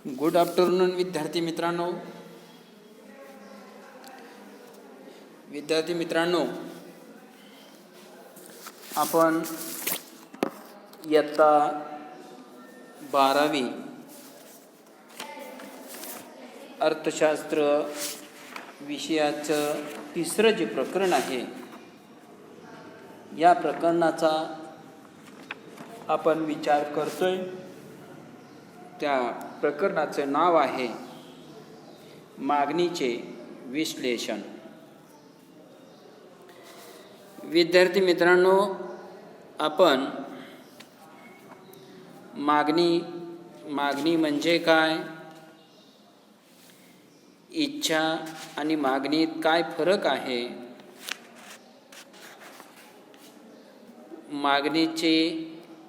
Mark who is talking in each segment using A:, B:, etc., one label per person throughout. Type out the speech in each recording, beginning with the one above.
A: Good afternoon विद्यार्थी मित्रांनो, आपण इयत्ता 12वी अर्थशास्त्र विषयाचं तिसरं जे प्रकरण आहे, या प्रकरणाचा आपण विचार करतोय. त्या प्रकरणाचं नाव आहे मागणीचे विश्लेषण. विद्यार्थी मित्रांनो, आपण मागणी म्हणजे काय, इच्छा आणि मागणीत काय फरक आहे, मागणीचे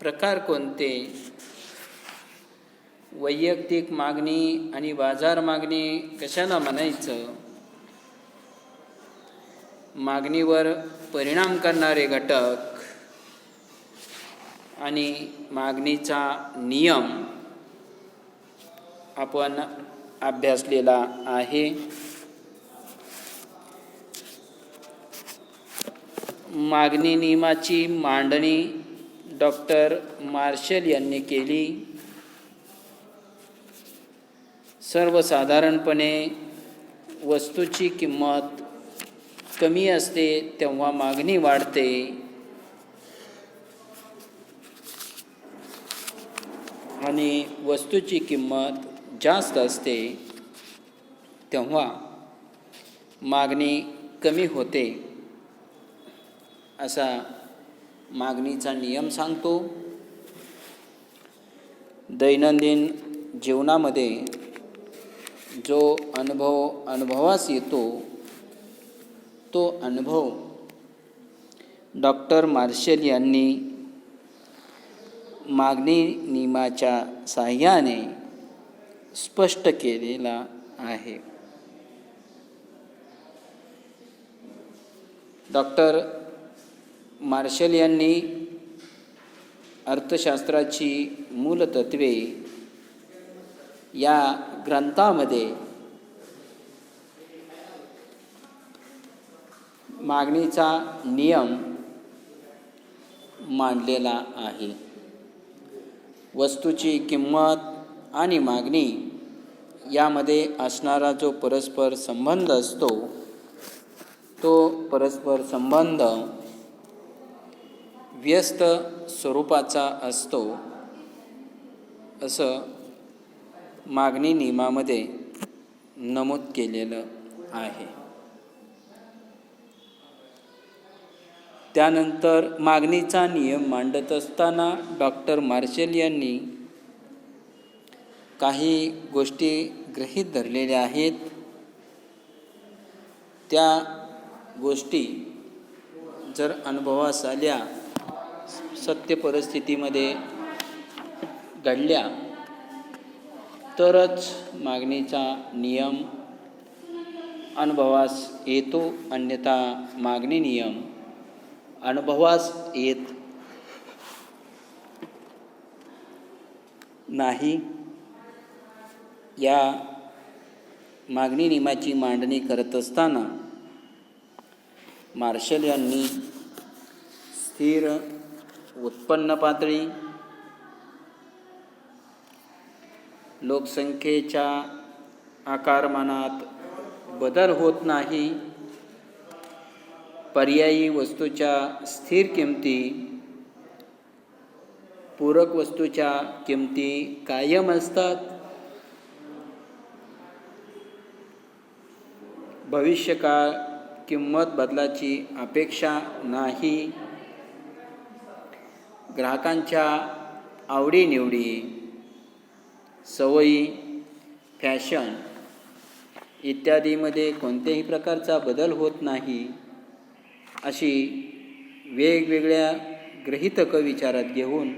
A: प्रकार कोणते, वैयक्तिक मागणी आणि बाजार मागणी कशाला म्हणायचं, मागणीवर परिणाम करणारे घटक आणि मागणीचा नियम आपण अभ्यासलेला आहे. मागणी नियमाची मांडणी डॉक्टर मार्शल यांनी केली. सर्वसाधारणपणे वस्तूची किंमत कमी असते तेव्हा मागणी वाढते, आणि वस्तूची किंमत जास्त असते तेव्हा मागणी कमी होते, असा मागणीचा नियम सांगतो. दैनंदिन जीवनामध्ये जो अनुभवास येतो, तो अनुभव डॉक्टर मार्शल यांनी मागणी नियमाच्या साहाय्याने स्पष्ट केलेला आहे. डॉक्टर मार्शल यांनी अर्थशास्त्राची मूलतत्वे या ग्रंथामध्ये मागणीचा नियम मांडलेला आहे. वस्तूची किंमत आणि मागणी यामध्ये असणारा जो परस्पर संबंध असतो, तो परस्पर संबंध व्यस्त स्वरूपाचा असतो, असं मागणी नियमामध्ये नमूद केलेलं आहे. त्यानंतर मागणीचा नियम मांडत असताना डॉक्टर मार्शल यांनी काही गोष्टी गृहीत धरलेल्या आहेत. त्या गोष्टी जर अनुभवास आल्या, सत्य परिस्थितीमध्ये घडल्या, तरच मागणीचा नियम अनुभवास येतो, अन्यथा मागणी नियम अनुभवास येत नाही. या मागणी नियमाची मांडणी करत असताना मार्शल यांनी स्थिर उत्पन्न पातळी, लोकसंख्येच्या आकारमानात बदल होत नाही, पर्यायी वस्तूच्या स्थिर किमती, पूरक वस्तूच्या किमती कायम असतात, भविष्यकाळ किंमत बदलाची अपेक्षा नाही, ग्राहकांच्या आवडीनिवडी, सवयी, फॅशन इत्यादीमध्ये कोणत्याही प्रकारचा बदल होत नाही, अशी वेगवेगळ्या गृहीतक विचारात घेऊन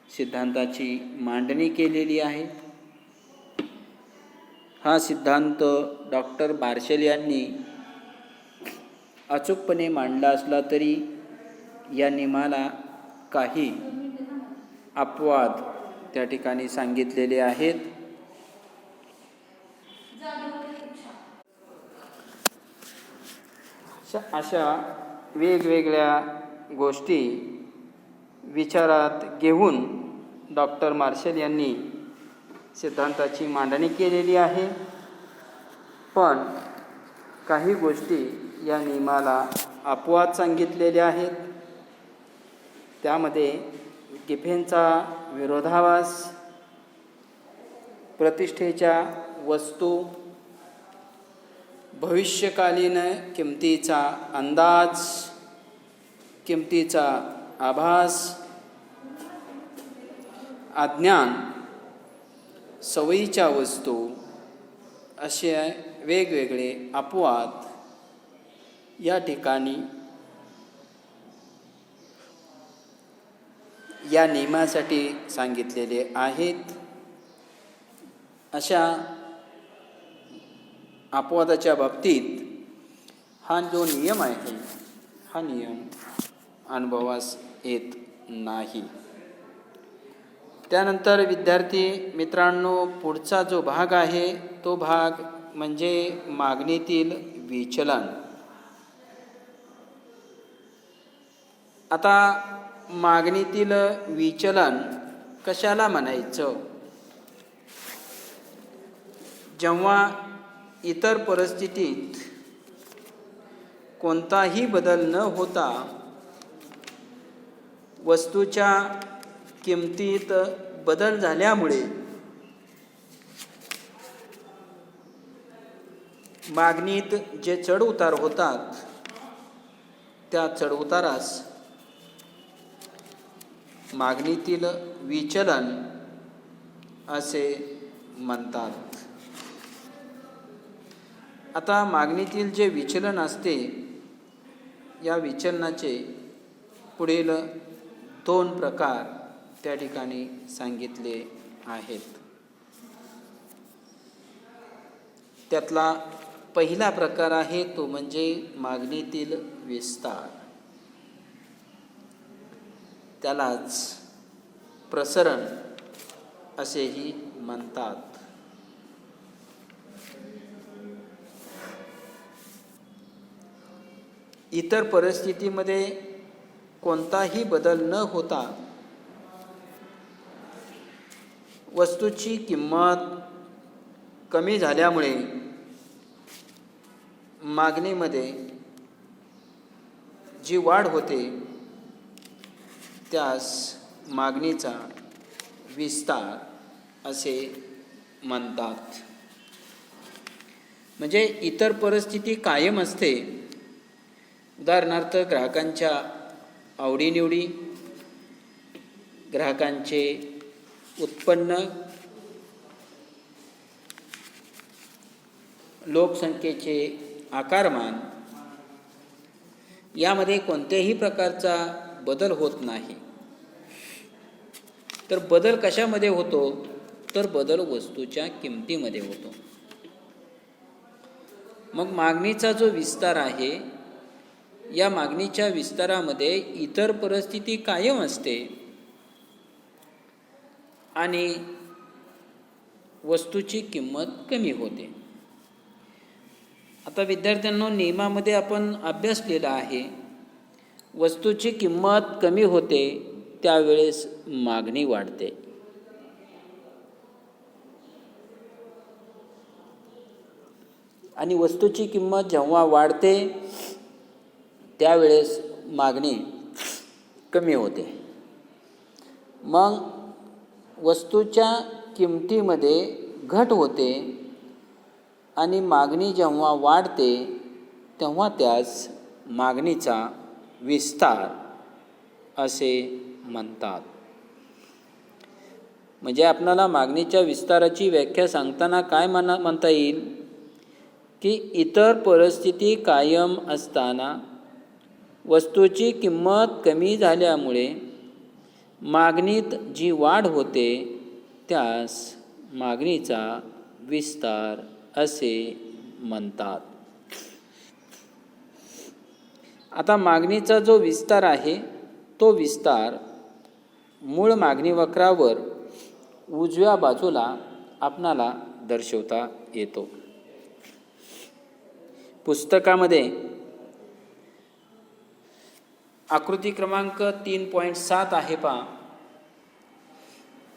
A: सिद्धांताची मांडणी केलेली आहे. हा सिद्धांत डॉक्टर मार्शल यांनी अचूकपणे मांडला असला तरी या नियमाला काही अपवाद त्या ठिकाणी सांगितलेले आहेत. अशा वेगवेगळ्या गोष्टी विचारात घेऊन डॉक्टर मार्शल यांनी सिद्धांताची मांडणी केलेली आहे. पण काही गोष्टी या नियमाला अपवाद सांगितलेल्या आहेत. त्यामध्ये गिफेनचा विरोधाभास, प्रतिष्ठेच्या वस्तू, भविष्यकालीन किमतीचा अंदाज, किमतीचा आभास, अज्ञान, सवयीच्या वस्तू असे वेगवेगळे अपवाद या ठिकाणी या नियमासाठी सांगितलेले आहेत. अशा अपवादाच्या बाबतीत हा जो नियम आहे हा नियम अनुभवास येत नाही. त्यानंतर विद्यार्थी मित्रांनो, पुढचा जो भाग आहे तो भाग म्हणजे मागणीतील विचलन. आता मागणीतील विचलन कशाला म्हणायचं? जेव्हा इतर परिस्थितीत कोणताही बदल न होता वस्तूच्या किमतीत बदल झाल्यामुळे मागणीत जे चढउतार होतात त्या चढउतारास मागणीतील विचलन असे म्हणतात. आता मागणीतील जे विचलन असते या विचलनाचे पुढील 2 प्रकार त्या ठिकाणी सांगितले आहेत. त्यातला पहिला प्रकार आहे तो म्हणजे मागणीतील विस्तार. त्यालाच प्रसरण असेही म्हणतात. इतर परिस्थितीमध्ये कोणताही बदल न होता वस्तूची किंमत कमी झाल्यामुळे मागणीमध्ये जी वाढ होते त्यास मागणीचा विस्तार असे म्हणतात. म्हणजे इतर परिस्थिती कायम असते. उदाहरणार्थ ग्राहकांच्या आवडीनिवडी, ग्राहकांचे उत्पन्न, लोकसंख्येचे आकारमान यामध्ये कोणत्याही प्रकारचा बदल होत नाही. तर बदल कशामध्ये होतो? तर बदल वस्तूच्या किमतीमध्ये होतो. मग मागणीचा जो विस्तार आहे या मागणीच्या विस्तारामध्ये इतर परिस्थिती कायम असते आणि वस्तूची किंमत कमी होते. आता विद्यार्थ्यांनो, नियमामध्ये आपण अभ्यासलेला आहे, वस्तूची किंमत कमी होते त्यावेळेस मागणी वाढते. आणि वस्तूची किंमत जेव्हा वाढते त्यावेळेस मागणी कमी होते. मग वस्तूच्या किमतीमध्ये घट होते आणि मागणी जेव्हा वाढते तेव्हा त्यास मागणीचा विस्तार असे म्हणतात. म्हणजे आपल्याला मागणीच्या विस्ताराची व्याख्या सांगताना काय म्हणता येईल की इतर परिस्थिती कायम असताना वस्तूची किंमत कमी झाल्यामुळे मागणीत जी वाढ होते त्यास मागणीचा विस्तार असे म्हणतात. आता मागणीचा जो विस्तार आहे तो विस्तार मूळ मागणी वक्रावर उजव्या बाजूला आपणाला दर्शवता येतो. पुस्तकामध्ये आकृती क्रमांक 3.7 आहे पहा.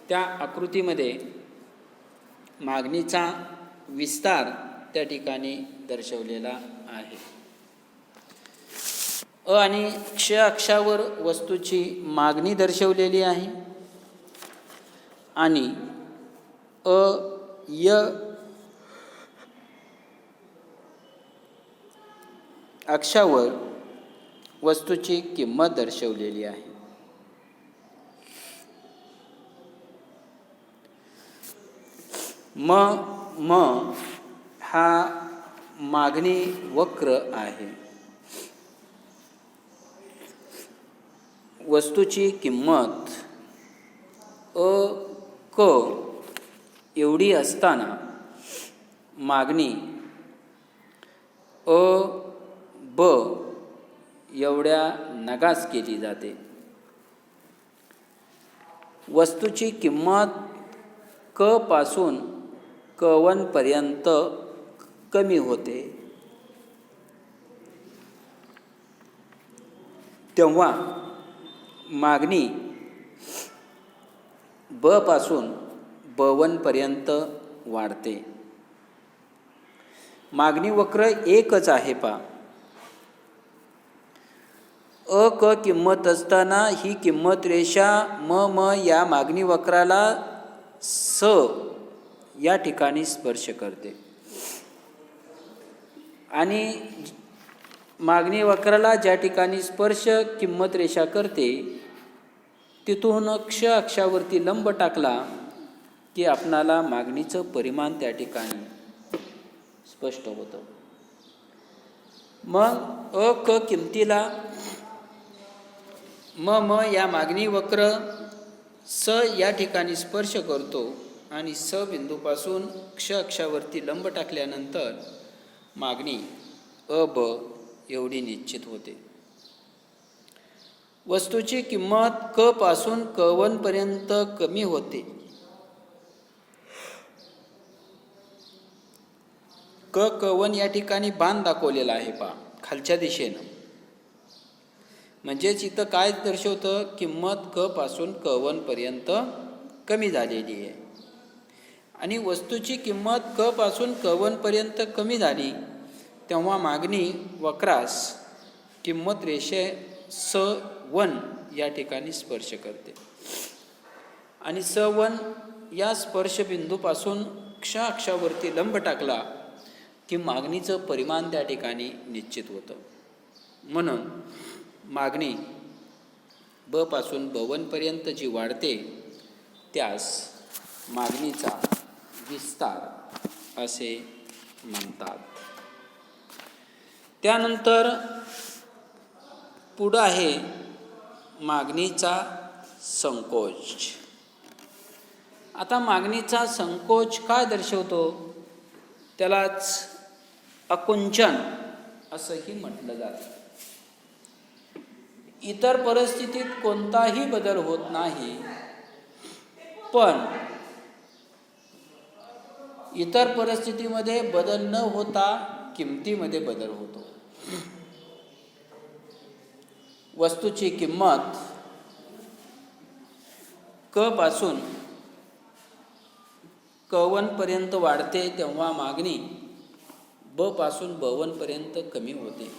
A: त्या आकृतीमध्ये मागणीचा विस्तार त्या ठिकाणी दर्शवलेला आहे. अ आणि क्ष अक्षावर वस्तूची मागणी दर्शवलेली आहे आणि अ य अक्षावर वस्तूची किंमत दर्शवलेली आहे. म हा मागणी वक्र आहे. वस्तूची किंमत अ क एवढी असताना मागणी अ ब एवढ्या नगास केली जाते. वस्तूची किंमत क पासून क1 पर्यंत कमी होते तेव्हा मागणी ब पासून ब1 पर्यंत वाढते. मागणी वक्र एकच आहे पहा. अ क किंमत असताना ही किंमत रेषा म या मागणी वक्राला स या ठिकाणी स्पर्श करते आणि मागणी वक्राला ज्या ठिकाणी स्पर्श किंमत रेषा करते तिथून क्ष अक्षावरती लंब टाकला की आपणाला मागणीचं परिमाण त्या ठिकाणी स्पष्ट होतं. मग अ क किमतीला म या मागणी वक्र स या ठिकाणी स्पर्श करतो आणि स बिंदूपासून क्ष अक्षावरती लंब टाकल्यानंतर मागणी अ ब एवढी निश्चित होते. वस्तूची किंमत क पासून क1 पर्यंत कमी होते. क1 या ठिकाणी बाण दाखवलेला आहे पहा खालच्या दिशेनं. म्हणजेच इथं काय दर्शवतं, किंमत क पासून क1 पर्यंत कमी झालेली आहे आणि वस्तूची किंमत क पासून क1 पर्यंत कमी झाली तेव्हा मागणी वक्रास किंमत रेषे स1 या ठिकाणी स्पर्श करते आणि स1 या स्पर्शबिंदूपासून क्ष अक्षावरती लंब टाकला की मागणीचं परिमाण त्या ठिकाणी निश्चित होतं. म्हणून मागणी ब पासून ब1 पर्यंत जी वाढते त्यास मागणीचा विस्तार असे म्हणतात. त्यानंतर पुढं आहे मागणीचा संकोच. आता मागणीचा संकोच काय दर्शवतो, त्यालाच आकुंचन असंही म्हटलं जातं. इतर परिस्थितीत कोणताही बदल होत नाही, पण इतर परिस्थितीमध्ये बदल न होता किमतीमध्ये बदल होतो. वस्तूची किंमत क पासून क1 पर्यंत वाढते तेव्हा मागणी ब पासून ब1 पर्यंत कमी होते.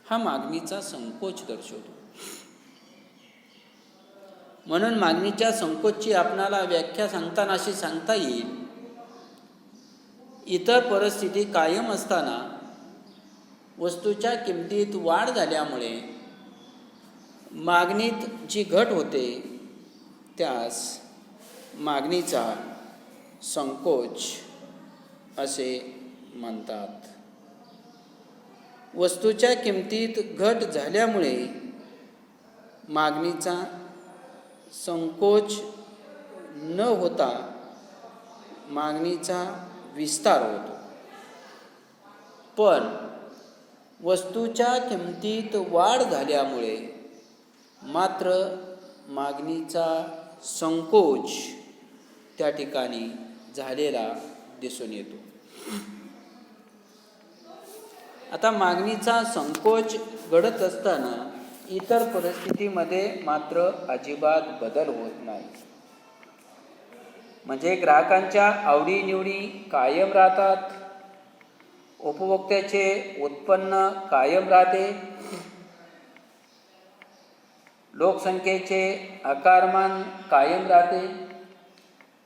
A: हा मागणीचा संकोच दर्शवतो. म्हणून मागणीच्या संकोचची आपणाला व्याख्या सांगताना अशी सांगता येईल, इतर परिस्थिती कायम असताना वस्तूच्या किमतीत वाढ झाल्यामुळे मागणीत जी घट होते त्यास मागणीचा संकोच असे म्हणतात. वस्तूच्या किमतीत घट झाल्यामुळे मागणीचा संकोच न होता मागणीचा विस्तार होतो. पण वस्तूच्या किमतीत वाढ झाल्यामुळे मात्र मागणीचा संकोच त्या ठिकाणी झालेला दिसून येतो. आता मागणीचा संकोच घडत असताना इतर परिस्थितीमध्ये मात्र अजिबात बदल होत नाही. म्हणजे ग्राहकांच्या आवडीनिवडी कायम राहतात, उपभोक्त्याचे उत्पन्न कायम राहते, लोकसंख्येचे आकारमान कायम राहते,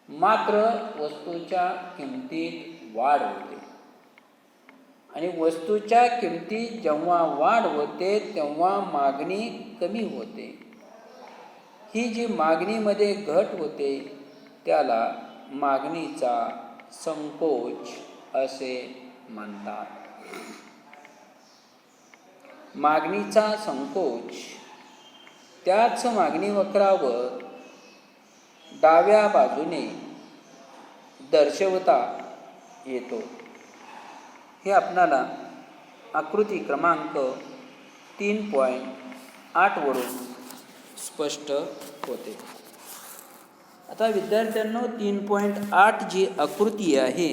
A: मात्र वस्तूच्या किमतीत वाढ होते. आणि वस्तूच्या किमतीत जेव्हा वाढ होते तेव्हा मागणी कमी होते. ही जी मागणीमध्ये घट होते त्याला मागणीचा संकोच असे म्हणतात. मागणीचा संकोच त्याच मागणी वक्रावर डाव्या बाजूने दर्शवता येतो. हे आपणाला आकृती क्रमांक 3.8 वरून स्पष्ट होते. आता विद्यार्थ्यांनो 3.8 जी आकृती आहे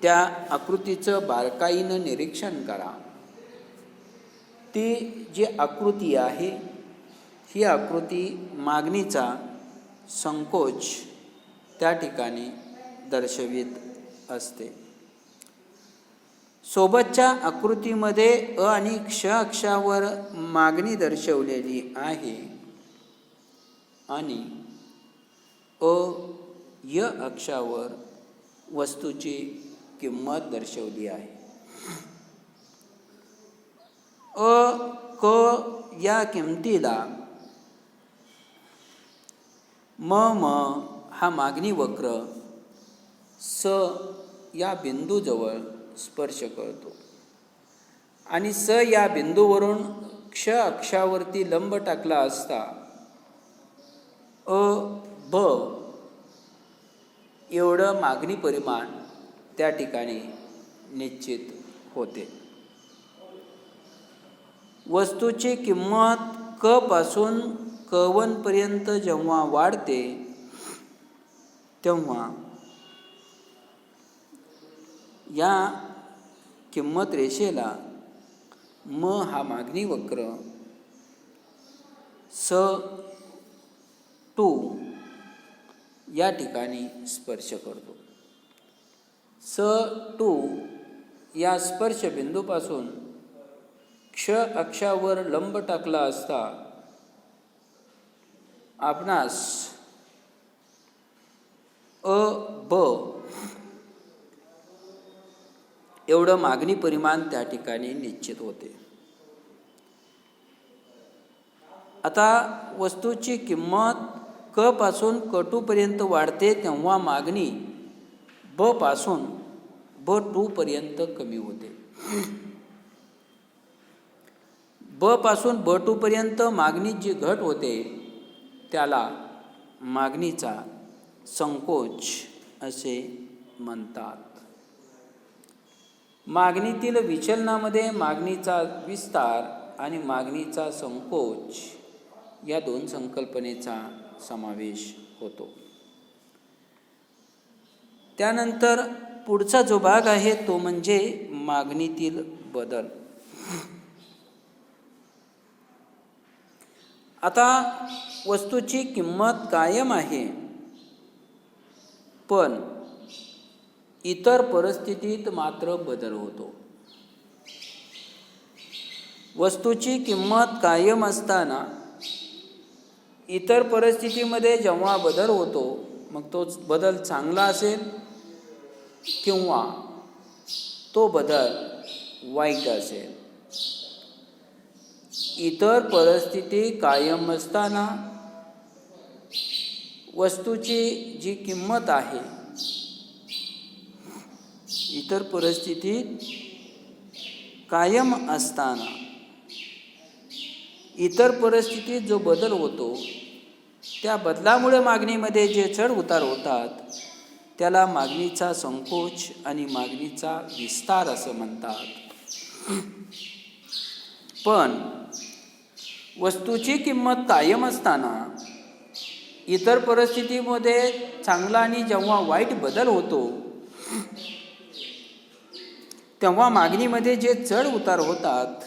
A: त्या आकृतीचं बारकाईनं निरीक्षण करा. ती जी आकृती आहे ही आकृती मागणीचा संकोच त्या ठिकाणी दर्शवित असते. सोबतच्या आकृतीमध्ये अ आणि क्ष अक्षावर मागणी दर्शवलेली आहे आणि अ य अक्षावर वस्तूची किंमत दर्शवली आहे. अ क या किमतीला म हा मागणी वक्र स या बिंदूजवळ स्पर्श करतो आणि स या बिंदूवरून क्ष अक्षावरती लंब टाकला असता अ ब एवढं मागणी परिमाण त्या ठिकाणी निश्चित होते. वस्तूची किंमत क पासून क1 पर्यंत जेव्हा वाढते तेव्हा या किंमत रेषेला म हा मागणी वक्र स 2 या ठिकाणी स्पर्श करतो. स 2 या स्पर्श बिंदूपासून क्ष अक्षावर लंब टाकला असता आपणास अ ब एवढं मागणी परिमाण त्या ठिकाणी निश्चित होते. आता वस्तूची किंमत क पासून क2 पर्यंत वाढते तेव्हा मागणी ब पासून ब2 पर्यंत कमी होते. ब पासून ब2 पर्यंत मागणी जी घट होते त्याला मागणीचा संकोच असे म्हणतात. मागणीतील विचलनामध्ये मागणीचा विस्तार आणि मागणीचा संकोच या दोन संकल्पनेचा समावेश होतो. त्यानंतर पुढचा जो भाग आहे तो म्हणजे मागणीतील बदल. आता वस्तूची किंमत कायम आहे, पण इतर परिस्थितीत मात्र बदल होतो. वस्तूची किंमत कायम असताना इतर परिस्थितीमध्ये जेव्हा बदल होतो मग तो बदल चांगला असेल किंवा तो बदल वाईट असेल. इतर परिस्थिती कायम असताना वस्तूची जी किंमत आहे इतर परिस्थितीत कायम असताना इतर परिस्थितीत जो बदल होतो त्या बदलामुळे मागणीमध्ये जे चढ उतार होतात त्याला मागणीचा संकोच आणि मागणीचा विस्तार असं म्हणतात. पण वस्तूची किंमत कायम असताना इतर परिस्थितीमध्ये चांगला आणि जेव्हा वाईट बदल होतो तेव्हा मागणीमध्ये जे चढ उतार होतात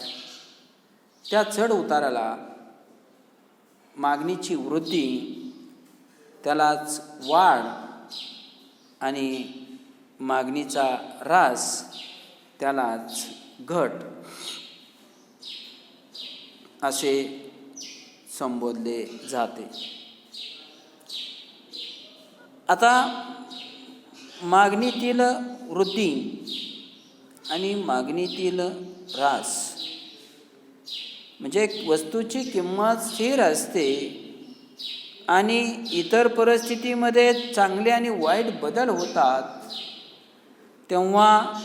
A: त्या चढ उताराला मागणीची वृद्धी, त्यालाच वाढ, आणि मागणीचा ऱ्हास त्यालाच घट असे संबोधले जाते. आता मागणीतील वृद्धी आणि मागणीतील ऱ्हास म्हणजे वस्तूची किंमत स्थिर असते आणि इतर परिस्थितीमध्ये चांगले आणि वाईट बदल होतात, तेव्हा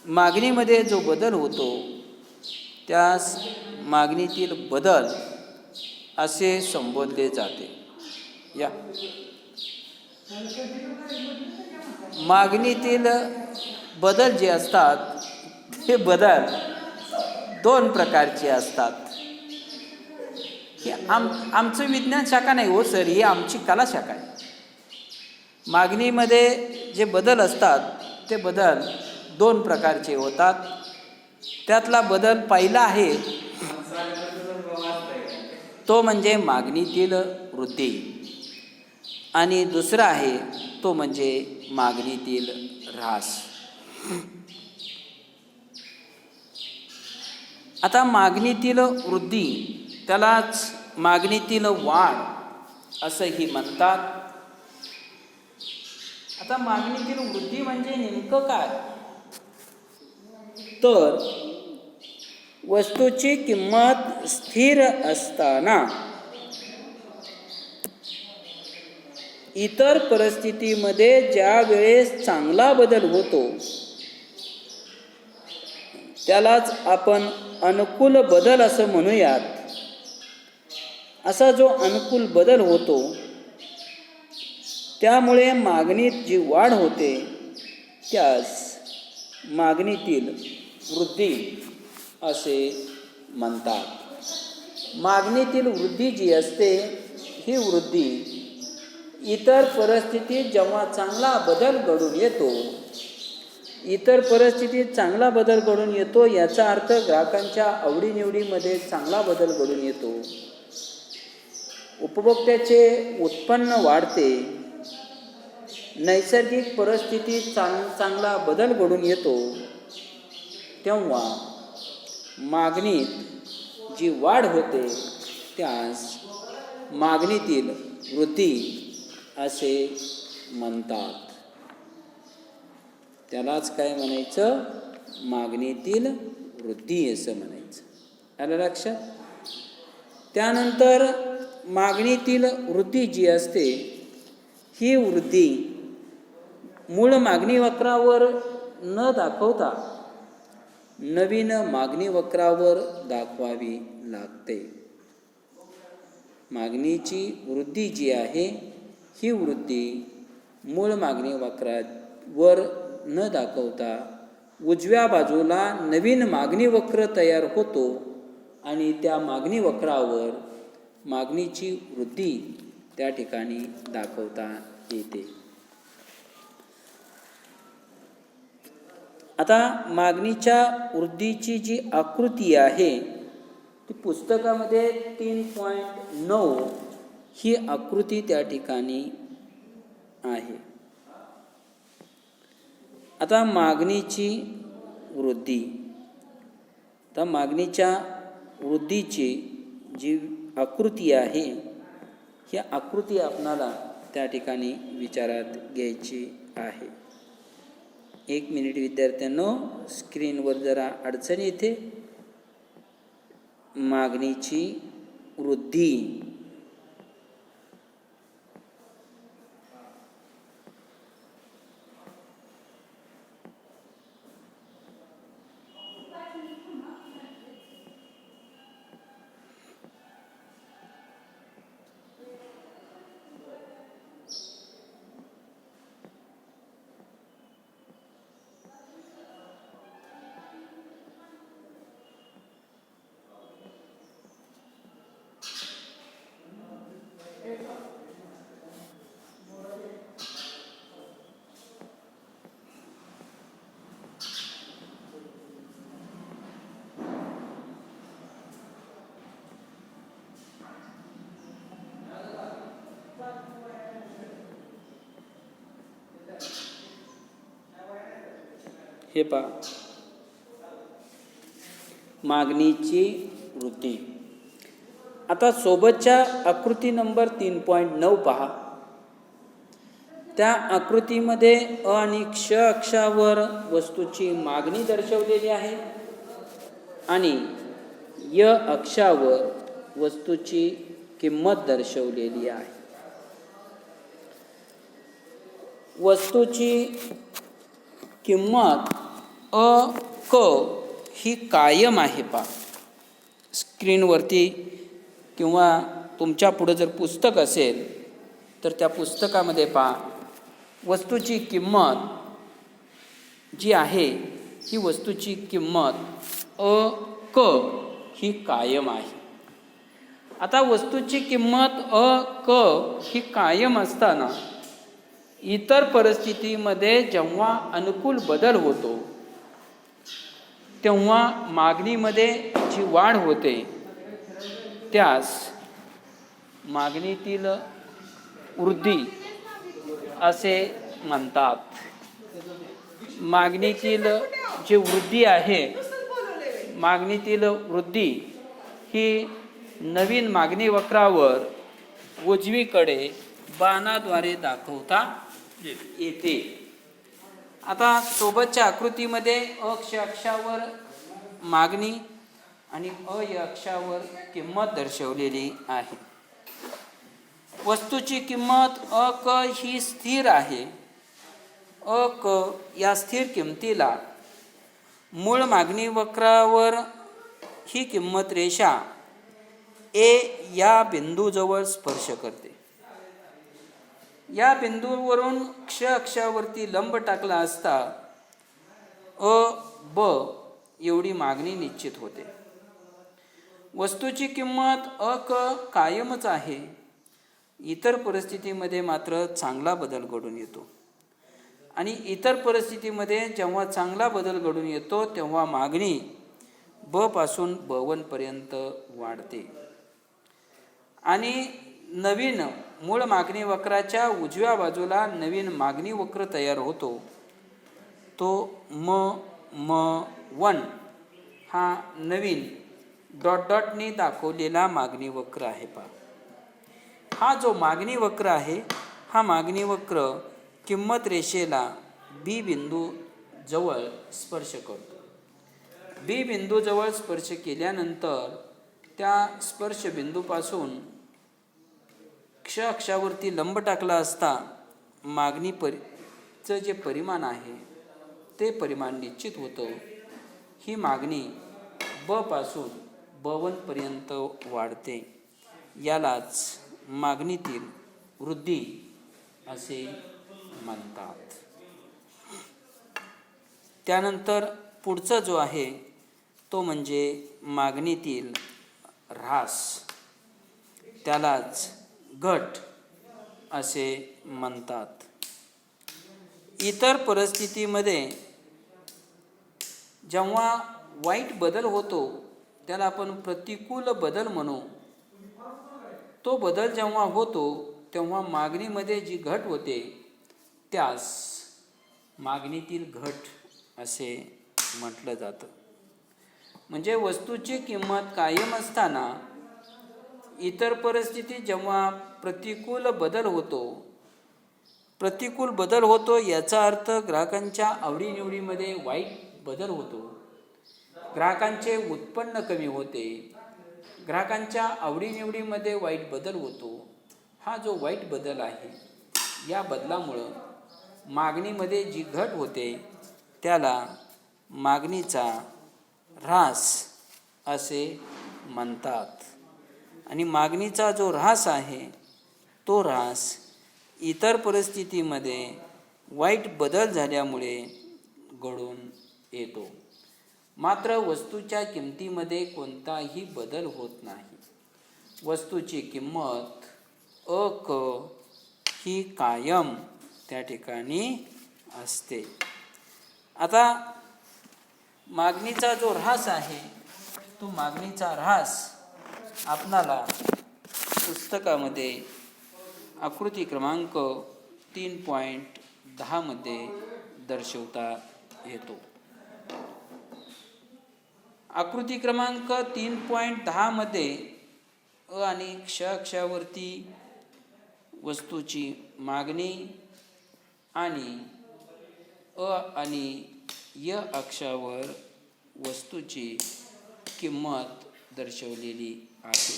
A: मागणीमध्ये जो बदल होतो त्यास मागणीतील बदल असे संबोधले जाते. या मागणीतील बदल जे असतात ते बदल दोन प्रकारचे असतात. हे आमचं विज्ञान शाखा नाही हो सर, ही आमची कला शाखा आहे. मागणीमध्ये जे बदल असतात ते बदल दोन प्रकारचे होतात. त्यातला बदल पहिला आहे तो म्हणजे मागणीतील वृद्धी, आणि दुसरा आहे तो म्हणजे मागणीतील ऱ्हास. आता मागणीतील वृद्धी त्यालाच मागणीतील वाढ असंही म्हणतात. आता मागणीतील वृद्धी म्हणजे नेमकं काय, तर वस्तूची किंमत स्थिर असताना इतर परिस्थितीमध्ये ज्या वेळेस चांगला बदल होतो त्यालाच आपण अनुकूल बदल असं म्हणूयात. असा जो अनुकूल बदल होतो त्यामुळे मागणीत जी वाढ होते त्यास मागणीतील वृद्धी असे म्हणतात. मागणीतील वृद्धी जी असते ही वृद्धी इतर परिस्थितीत जेव्हा चांगला बदल घडून येतो, इतर परिस्थितीत चांगला बदल घडून येतो याचा अर्थ ग्राहकांच्या आवडीनिवडीमध्ये चांगला बदल घडून येतो, उपभोक्त्याचे उत्पन्न वाढते, नैसर्गिक परिस्थितीत चांगला बदल घडून येतो, तेव्हा मागणीत जी वाढ होते त्यास मागणीतील वृद्धी असे म्हणतात. त्यालाच काय म्हणायचं, मागणीतील वृद्धी असं म्हणायचं. आलं लक्षात? त्यानंतर मागणीतील वृद्धी जी असते ही वृद्धी मूळ मागणी वक्रावर न दाखवता नवीन मागणी वक्रावर दाखवावी लागते. मागणीची वृद्धी जी आहे ही वृद्धी मूळ मागणी वक्रावर न दाखवता उजव्या बाजूला नवीन मागणी वक्र तयार होतो आणि त्या मागणी वक्रावर मागणीची वृद्धी त्या ठिकाणी दाखवता येते. आता मागणीच्या वृद्धीची जी आकृती आहे ती पुस्तकामध्ये 3.9 ही आकृती त्या ठिकाणी आहे. आता मागणीची वृद्धी, तर मागणीच्या वृद्धीची जी आकृती आहे ही आकृती आपणाला त्या ठिकाणी विचारात घ्यायची आहे. 1 मिनिट विद्यार्थ्यांनो, स्क्रीनवर जरा अडचण येते. मागणीची वृद्धी, हे पहा, मागणीची वृद्धी. आता सोबतच्या आकृती नंबर 3.9 पहा. त्या आकृतीमध्ये अ आणि क्ष अक्षावर वस्तूची मागणी दर्शवलेली आहे आणि य अक्षावर वस्तूची किंमत दर्शवलेली आहे. वस्तूची किंमत क ही कायम आहे पहा. स्क्रीनवरती किंवा तुमच्या पुढे जर पुस्तक असेल तर त्या पुस्तकामध्ये पहा, वस्तूची किंमत जी आहे ही वस्तूची किंमत क ही कायम आहे. आता वस्तूची किंमत क ही कायम असताना इतर परिस्थितीमध्ये जेव्हा अनुकूल बदल होतो तेव्हा मागणीमध्ये जी वाढ होते त्यास मागणीतील वृद्धी असे म्हणतात. मागणीतील जी वृद्धी आहे, मागणीतील वृद्धी ही नवीन मागणी वक्रावर उजवीकडे बाणाद्वारे दाखवता येते. आता सोबतच्या आकृतीमध्ये अक्ष अक्षावर मागणी आणि अय अक्षावर किंमत दर्शवलेली आहे. वस्तूची किंमत क ही स्थिर आहे. क या स्थिर किंमतीला मूळ मागणी वक्रावर ही किंमत रेषा ए या बिंदूजवळ स्पर्श करते. या बिंदूवरून क्ष अक्षावरती लंब टाकला असता ब एवढी मागणी निश्चित होते. वस्तूची किंमत क कायमच आहे. इतर परिस्थितीमध्ये मात्र चांगला बदल घडून येतो आणि इतर परिस्थितीमध्ये जेव्हा चांगला बदल घडून येतो तेव्हा मागणी ब पासून ब1 पर्यंत वाढते आणि नवीन मूळ मागणी वक्राच्या उजव्या बाजूला नवीन मागणी वक्र तयार होतो. तो M1 हा नवीन डॉट डॉटने दाखवलेला मागणी वक्र आहे पहा. हा जो मागणी वक्र आहे हा मागणी वक्र किंमत रेषेला बी बिंदू जवळ स्पर्श करतो. बी बिंदू जवळ स्पर्श केल्यानंतर त्या स्पर्श बिंदूपासून क्ष अक्षावरती लंब टाकला असता मागणीचं जे परिमाण आहे ते परिमाण निश्चित होतं. ही मागणी ब पासून ब1 पर्यंत वाढते. यालाच मागणीतील वृद्धी असे म्हणतात. त्यानंतर पुढचा जो आहे तो म्हणजे मागणीतील ऱ्हास, त्यालाच घट असे म्हणतात. इतर परिस्थितीमध्ये जेव्हा वाईट बदल होतो त्याला आपण प्रतिकूल बदल म्हणू. तो बदल जेव्हा होतो तेव्हा मागणीमध्ये जी घट होते त्यास मागणीतील घट असे म्हटलं जातं. म्हणजे वस्तूची किंमत कायम असताना इतर परिस्थितीत जेव्हा प्रतिकूल बदल होतो याचा अर्थ ग्राहकांच्या आवडीनिवडीमध्ये वाईट बदल होतो. ग्राहकांचे उत्पन्न कमी होते. ग्राहकांच्या आवडीनिवडीमध्ये वाईट बदल होतो. हा जो वाईट बदल आहे या बदलामुळं मागणीमध्ये जी घट होते त्याला मागणीचा ऱ्हास असे म्हणतात. आणि मागणीचा जो ऱ्हास आहे तो ऱ्हास इतर परिस्थितीमध्ये वाईट बदल झाल्यामुळे घडून येतो. मात्र वस्तूच्या किमतीमध्ये कोणताही बदल होत नाही. वस्तूची किंमत क ही कायम त्या ठिकाणी असते. आता मागणीचा जो ऱ्हास आहे तो मागणीचा ऱ्हास आपणाला पुस्तकामध्ये आकृती क्रमांक 3.10 मध्ये दर्शवता येतो. आकृती क्रमांक 3.10 मध्ये अ आणि क्ष अक्षावरती वस्तूची मागणी आणि अ आणि य अक्षावर वस्तूची किंमत दर्शवलेली आहे.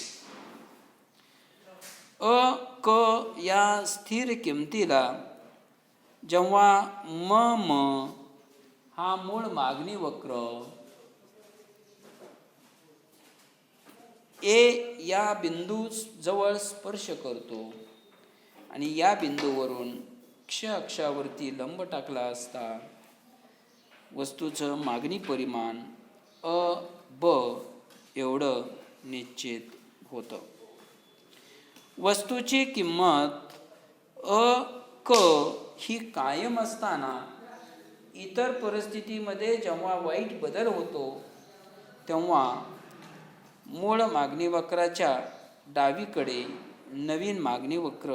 A: अ क या स्थिर किमतीला जेव्हा म हा मूळ मागणी वक्र ए या बिंदू जवळ स्पर्श करतो आणि या बिंदूवरून क्ष अक्षावरती लंब टाकला असता वस्तूचं मागणी परिमाण अ ब एवढं निश्चित होतं. वस्तूची किंमत अ क ही कायम असताना इतर परिस्थितीमध्ये जेव्हा वाईट बदल होतो तेव्हा मूळ मागणी वक्राच्या डावीकडे नवीन मागणी वक्र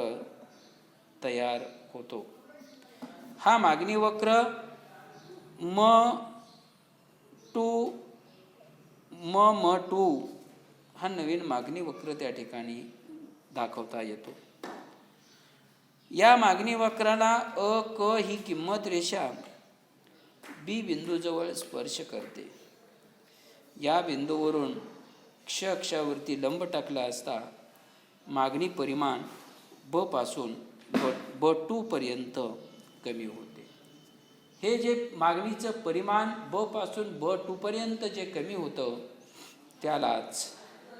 A: तयार होतो. हा मागणी वक्र म2 हा नवीन मागणी वक्र त्या ठिकाणी दाखवता येतो. या मागणी वक्राला अ क ही किंमत रेषा बी बिंदूजवळ स्पर्श करते. या बिंदूवरून क्ष अक्षावरती लंब टाकला असता मागणी परिमाण ब पासून B2 पर्यंत कमी होते. हे जे मागणीचं परिमाण ब पासून B2 पर्यंत जे कमी होतं त्यालाच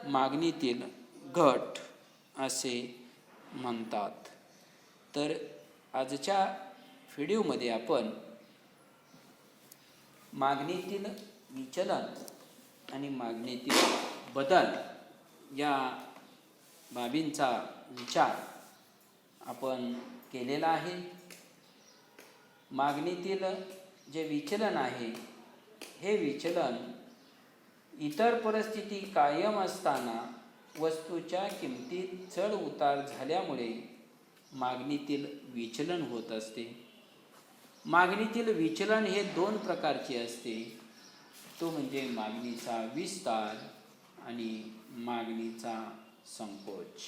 A: मागणीतील घट असे म्हणतात. तर आजच्या व्हिडिओमध्ये आपण मागणीतील विचलन आणि मागणीतील बदल या बाबींचा विचार आपण केलेला आहे. मागणीतील जे विचलन आहे हे विचलन इतर परिस्थिती कायम असताना वस्तूच्या किमतीत चढ उतार झाल्यामुळे मागणीतील विचलन होत असते. मागणीतील विचलन हे 2 प्रकारचे असते. तो म्हणजे मागणीचा विस्तार आणि मागणीचा संकोच.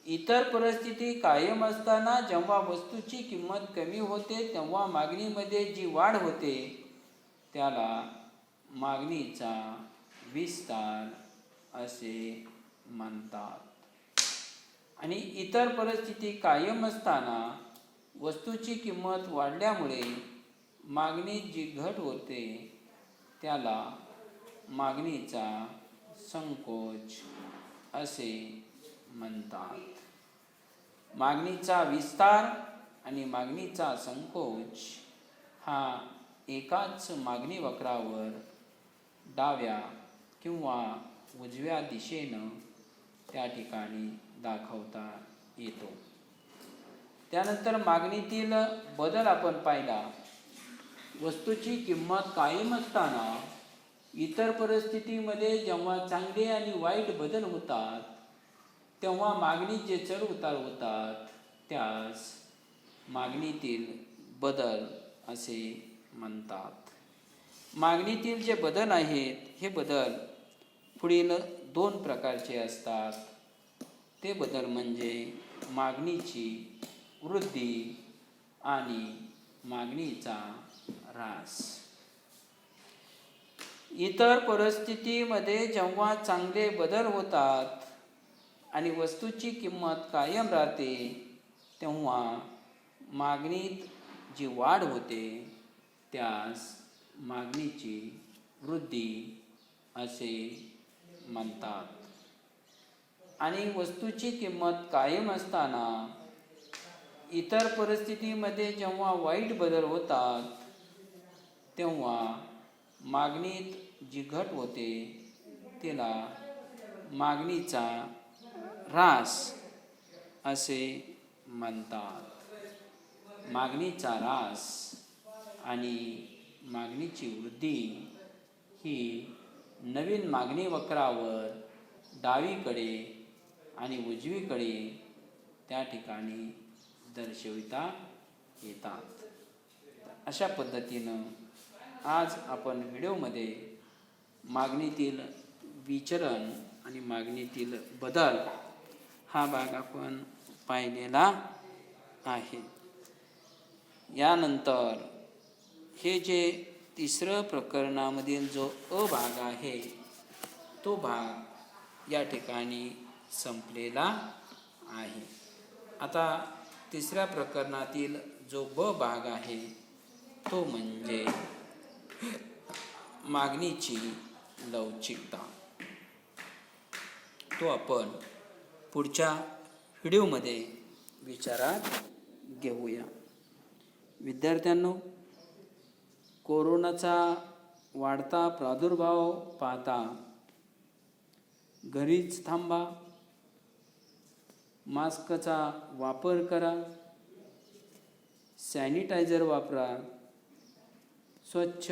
A: इतर परिस्थिती कायम असताना जेव्हा वस्तूची किंमत कमी होते तेव्हा मागणीमध्ये जी वाढ होते त्याला मागणीचा विस्तार असे म्हणतात. आणि इतर परिस्थिती कायम असताना वस्तूची किंमत वाढल्यामुळे मागणीत जी घट होते त्याला मागणीचा संकोच असे म्हणतात. मागणीचा विस्तार आणि मागणीचा संकोच हा एकाच मागणी वक्रावर डाव्या किंवा उजव्या दिशेनं त्या ठिकाणी दाखवता येतो. त्यानंतर मागणीतील बदल आपण पाहिला. वस्तूची किंमत कायम असताना इतर परिस्थितीमध्ये जेव्हा चांगले आणि वाईट बदल होतात तेव्हा मागणीत जे चढ उतार होतात त्यास मागणीतील बदल असे म्हणतात. मागणीतील जे बदल आहेत हे बदल पुढील 2 प्रकारचे असतात. ते बदल म्हणजे मागणीची वृद्धी आणि मागणीचा ह्रास. इतर परिस्थितीमध्ये जेव्हा चांगले बदल होतात आणि वस्तूची किंमत कायम राहते तेव्हा मागणीत जी वाढ होते त्यास मागणीची वृद्धी असे म्हणतात. आणि वस्तूची किंमत कायम असताना इतर परिस्थितीमध्ये जेव्हा वाईट बदल होतात तेव्हा मागणीत जी घट होते त्याला मागणीचा ह्रास असे म्हणतात. मागणीचा ह्रास आणि मागणीची वृद्धी ही नवीन मागणी वक्रावर डावीकडे आणि उजवीकडे त्या ठिकाणी दर्शविता येतात. अशा पद्धतीनं आज आपण व्हिडिओमध्ये मागणीतील विचलन आणि मागणीतील बदल हा भाग आपण पाहिलेला आहे. यानंतर हे जे तिसरं प्रकरणामधील जो अ भाग आहे तो भाग या ठिकाणी संपलेला आहे. आता तिसऱ्या प्रकरणातील जो ब भाग आहे तो म्हणजे मागणीची लवचिकता. तो आपण पुढच्या व्हिडिओमध्ये विचारात घेऊया. विद्यार्थ्यांनो, कोरोनाचा वाढता प्रादुर्भाव पाहता घरीच थांबा, मास्कचा वापर करा, सॅनिटायझर वापरा, स्वच्छ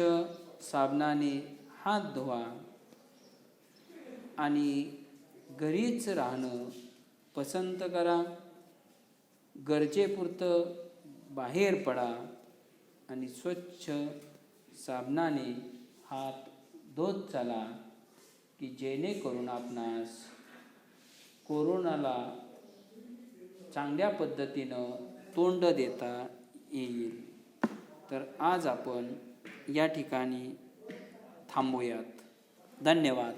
A: साबणाने हात धुवा आणि घरीच राहणं पसंत करा. गरजेपुरतं बाहेर पडा आणि स्वच्छ साबणाने हात धुत चला की जेणेकरून आपणास कोरोनाला चांगल्या पद्धतीनं तोंड देता येईल. तर आज आपण या ठिकाणी थांबूयात. धन्यवाद.